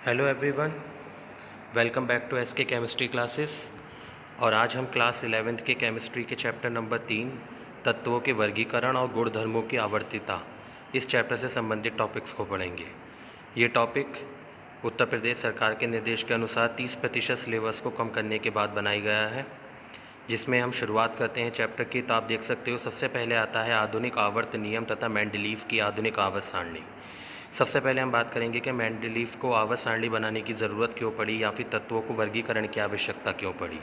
Hello everyone, welcome back to SK chemistry classes. और आज हम क्लास 11th के केमिस्ट्री के चैप्टर नंबर 3 तत्वों के वर्गीकरण और गुणधर्मों की आवर्तिता, इस चैप्टर से संबंधित टॉपिक्स को पढ़ेंगे। ये टॉपिक उत्तर प्रदेश सरकार के निर्देश के अनुसार 30% सिलेबस को कम करने के बाद बनाया गया है, जिसमें हम शुरुआत करते हैं चैप्टर की। तो आप देख सकते हो सबसे पहले आता है आधुनिक आवर्त नियम तथा मेंडलीव की आधुनिक आवर्त सारणी। सबसे पहले हम बात करेंगे कि मेंडलीव को आवर्त सारणी बनाने की ज़रूरत क्यों पड़ी या फिर तत्वों को वर्गीकरण की आवश्यकता क्यों पड़ी।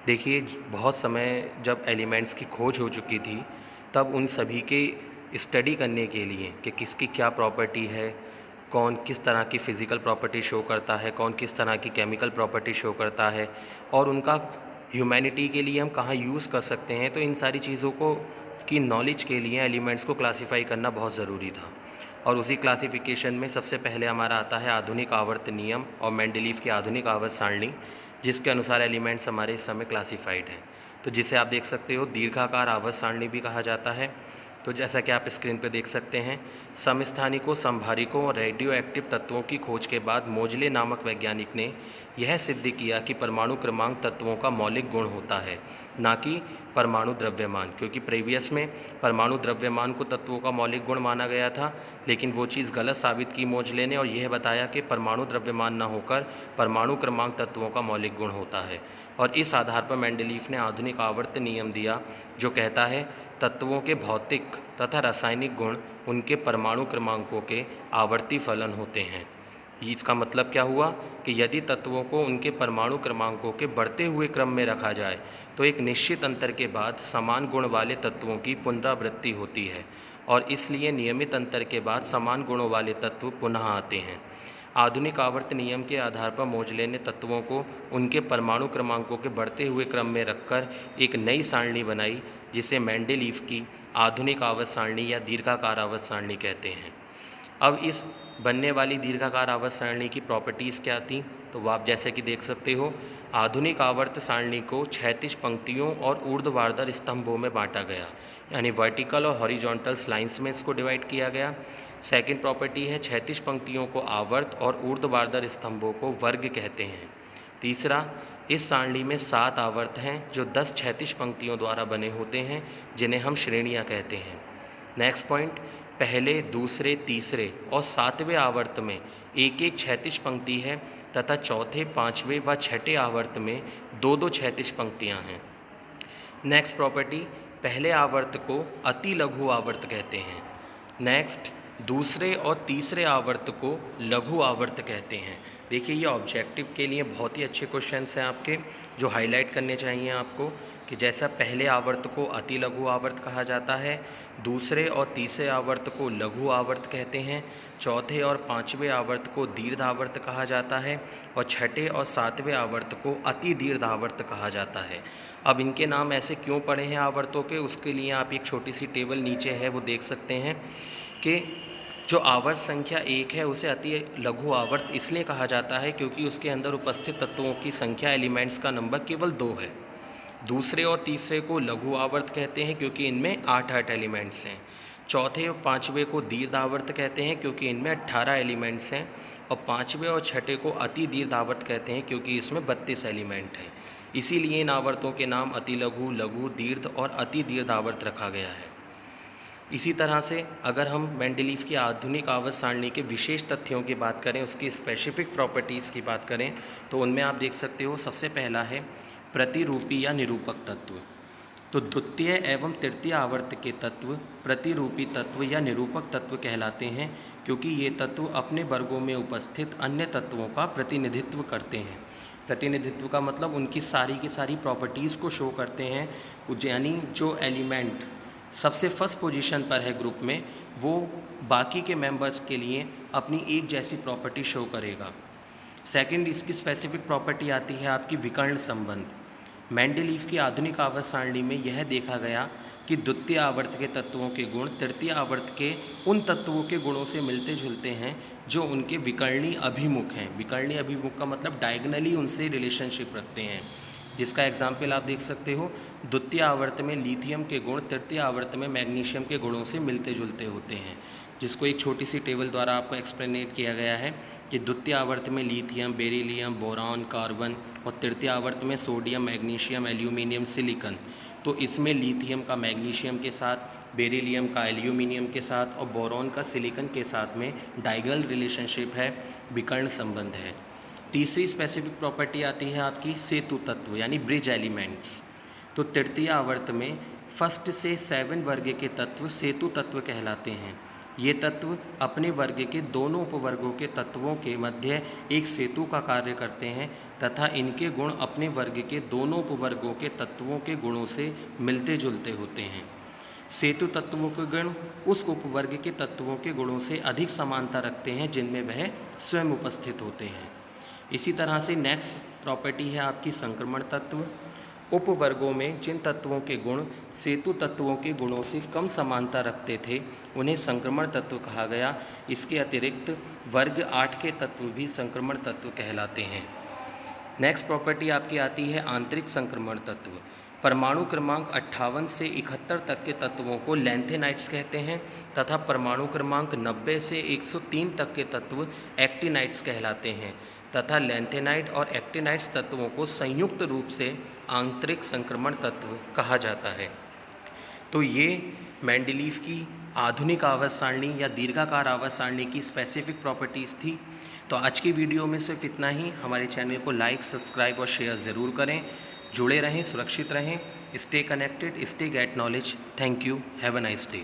देखिए, बहुत समय जब एलिमेंट्स की खोज हो चुकी थी, तब उन सभी के स्टडी करने के लिए कि किसकी क्या प्रॉपर्टी है, कौन किस तरह की फ़िज़िकल प्रॉपर्टी शो करता है, कौन किस तरह की केमिकल प्रॉपर्टी शो करता है, और उनका ह्यूमैनिटी के लिए हम कहाँ यूज़ कर सकते हैं, तो इन सारी चीज़ों को की नॉलेज के लिए एलिमेंट्स को क्लासीफाई करना बहुत ज़रूरी था। और उसी क्लासिफिकेशन में सबसे पहले हमारा आता है आधुनिक आवर्त नियम और मेंडलीव की आधुनिक आवर्त सारणी, जिसके अनुसार एलिमेंट्स हमारे इस समय क्लासिफाइड हैं। तो जिसे आप देख सकते हो दीर्घाकार आवर्त सारणी भी कहा जाता है। तो जैसा कि आप स्क्रीन पर देख सकते हैं, समस्थानिकों, संभारिकों और रेडियो एक्टिव तत्वों की खोज के बाद मोजले नामक वैज्ञानिक ने यह सिद्ध किया कि परमाणु क्रमांक तत्वों का मौलिक गुण होता है, ना कि परमाणु द्रव्यमान। क्योंकि प्रीवियस में परमाणु द्रव्यमान को तत्वों का मौलिक गुण माना गया था, लेकिन वो चीज़ गलत साबित की मोजले ने, और यह बताया कि परमाणु द्रव्यमान न होकर परमाणु क्रमांक तत्वों का मौलिक गुण होता है। और इस आधार पर मेंडलीव ने आधुनिक आवर्त नियम दिया, जो कहता है तत्वों के भौतिक तथा रासायनिक गुण उनके परमाणु क्रमांकों के आवर्ती फलन होते हैं। इसका मतलब क्या हुआ कि यदि तत्वों को उनके परमाणु क्रमांकों के बढ़ते हुए क्रम में रखा जाए, तो एक निश्चित अंतर के बाद समान गुण वाले तत्वों की पुनरावृत्ति होती है, और इसलिए नियमित अंतर के बाद समान गुणों वाले तत्व पुनः आते हैं। आधुनिक आवर्त नियम के आधार पर मोजले ने तत्वों को उनके परमाणु क्रमांकों के बढ़ते हुए क्रम में रखकर एक नई सारणी बनाई, जिसे मेंडलीव की आधुनिक आवर्त सारणी या दीर्घाकार आवर्त सारणी कहते हैं। अब इस बनने वाली दीर्घाकार आवर्त सारणी की प्रॉपर्टीज़ क्या थी, तो वो आप जैसे कि देख सकते हो, आधुनिक आवर्त सारणी को क्षैतिज पंक्तियों और ऊर्ध्वाधर स्तंभों में बांटा गया, यानी वर्टिकल और हॉरिजॉन्टल लाइंस में इसको डिवाइड किया गया। सेकंड प्रॉपर्टी है, क्षैतिज पंक्तियों को आवर्त और ऊर्ध्वाधर स्तंभों को वर्ग कहते हैं। तीसरा, इस सारणी में 7 आवर्त हैं जो 10 क्षैतिज पंक्तियों द्वारा बने होते हैं, जिन्हें हम श्रेणियाँ कहते हैं। नेक्स्ट पॉइंट, पहले, दूसरे, तीसरे और 7वें आवर्त में एक एक क्षैतिज पंक्ति है, तथा चौथे, 5वें व 6ठे आवर्त में 2-2 क्षैतिज पंक्तियां हैं। नेक्स्ट प्रॉपर्टी, पहले आवर्त को अति लघु आवर्त कहते हैं। नेक्स्ट, दूसरे और तीसरे आवर्त को लघु आवर्त कहते हैं। देखिए, ये ऑब्जेक्टिव के लिए बहुत ही अच्छे क्वेश्चंस हैं आपके, जो हाईलाइट करने चाहिए आपको, कि जैसा पहले आवर्त को अति लघु आवर्त कहा जाता है, दूसरे और तीसरे आवर्त को लघु आवर्त कहते हैं, चौथे और 5वें आवर्त को दीर्घ आवर्त कहा जाता है, और छठे और 7वें आवर्त को अति दीर्घ आवर्त कहा जाता है। अब इनके नाम ऐसे क्यों पड़े हैं आवर्तों के, उसके लिए आप एक छोटी सी टेबल नीचे है वो देख सकते हैं कि जो आवर्त संख्या 1 है उसे अति लघु आवर्त इसलिए कहा जाता है क्योंकि उसके अंदर उपस्थित तत्वों की संख्या, एलिमेंट्स का नंबर केवल 2 है। दूसरे और तीसरे को लघु आवर्त कहते हैं क्योंकि इनमें 8 एलिमेंट्स हैं। चौथे और 5वें को दीर्घ आवर्त कहते हैं क्योंकि इनमें 18 एलिमेंट्स हैं, और 5वें और 6ठे को अति दीर्घ आवर्त कहते हैं क्योंकि इसमें 32 एलिमेंट हैं। इसीलिए इन आवर्तों के नाम अति लघु, लघु, दीर्घ और अति दीर्घ आवर्त रखा गया है। इसी तरह से अगर हम मेंडलीव की आधुनिक आवर्त सारणी के विशेष तथ्यों की बात करें, उसकी स्पेसिफिक प्रॉपर्टीज़ की बात करें, तो उनमें आप देख सकते हो सबसे पहला है प्रतिरूपी या निरूपक तत्व। तो द्वितीय एवं तृतीय आवर्त के तत्व प्रतिरूपी तत्व या निरूपक तत्व कहलाते हैं, क्योंकि ये तत्व अपने वर्गों में उपस्थित अन्य तत्वों का प्रतिनिधित्व करते हैं। प्रतिनिधित्व का मतलब उनकी सारी की सारी प्रॉपर्टीज़ को शो करते हैं, यानी जो एलिमेंट सबसे फर्स्ट पोजीशन पर है ग्रुप में, वो बाकी के मेंबर्स के लिए अपनी एक जैसी प्रॉपर्टी शो करेगा। सेकंड, इसकी स्पेसिफिक प्रॉपर्टी आती है आपकी विकर्ण संबंध। मेंडलीव की आधुनिक आवर्त सारणी में यह देखा गया कि द्वितीय आवर्त के तत्वों के गुण तृतीय आवर्त के उन तत्वों के गुणों से मिलते जुलते हैं जो उनके विकर्णी अभिमुख हैं। विकर्णी अभिमुख का मतलब डायगनली उनसे रिलेशनशिप रखते हैं, जिसका एग्जाम्पल आप देख सकते हो, द्वितीय आवर्त में लिथियम के गुण तृतीय आवर्त में मैग्नीशियम के गुणों से मिलते जुलते होते हैं। जिसको एक छोटी सी टेबल द्वारा आपको एक्सप्लेनेट किया गया है कि द्वितीय आवर्त में लिथियम, बेरिलियम, बोरॉन, कार्बन और तृतीय आवर्त में सोडियम, मैग्नीशियम, एल्यूमिनियम, सिलिकॉन। तो इसमें लिथियम का मैग्नीशियम के साथ, बेरिलियम का एल्यूमिनियम के साथ और बोरॉन का सिलिकॉन के साथ में डायगोनल रिलेशनशिप है, विकर्ण संबंध है। तीसरी स्पेसिफिक प्रॉपर्टी आती है आपकी सेतु तत्व यानी ब्रिज एलिमेंट्स। तो तृतीय आवर्त में फर्स्ट से 7 वर्ग के तत्व सेतु तत्व कहलाते हैं। ये तत्व अपने वर्ग के दोनों उपवर्गों के तत्वों के मध्य एक सेतु का कार्य करते हैं तथा इनके गुण अपने वर्ग के दोनों उपवर्गों के तत्वों के गुणों से मिलते जुलते होते हैं। सेतु तत्वों के गुण उस उपवर्ग के तत्वों के गुणों से अधिक समानता रखते हैं जिनमें वह स्वयं उपस्थित होते हैं। इसी तरह से नेक्स्ट प्रॉपर्टी है आपकी संक्रमण तत्व। उपवर्गों में जिन तत्वों के गुण सेतु तत्वों के गुणों से कम समानता रखते थे उन्हें संक्रमण तत्व कहा गया। इसके अतिरिक्त वर्ग 8 के तत्व भी संक्रमण तत्व कहलाते हैं। नेक्स्ट प्रॉपर्टी आपकी आती है आंतरिक संक्रमण तत्व। परमाणु क्रमांक 58 से 71 तक के तत्वों को लैंथेनाइट्स कहते हैं तथा परमाणु क्रमांक 90 से 103 तक के तत्व एक्टिनाइट्स कहलाते हैं तथा लैंथेनाइट और एक्टिनाइट्स तत्वों को संयुक्त रूप से आंतरिक संक्रमण तत्व कहा जाता है। तो ये मेंडलीव की आधुनिक आवर्त सारणी या दीर्घाकार आवर्त सारणी की स्पेसिफिक प्रॉपर्टीज़ थी। तो आज की वीडियो में सिर्फ इतना ही। हमारे चैनल को लाइक, सब्सक्राइब और शेयर ज़रूर करें। जुड़े रहें, सुरक्षित रहें, stay connected, stay get knowledge. Thank you, have a nice day.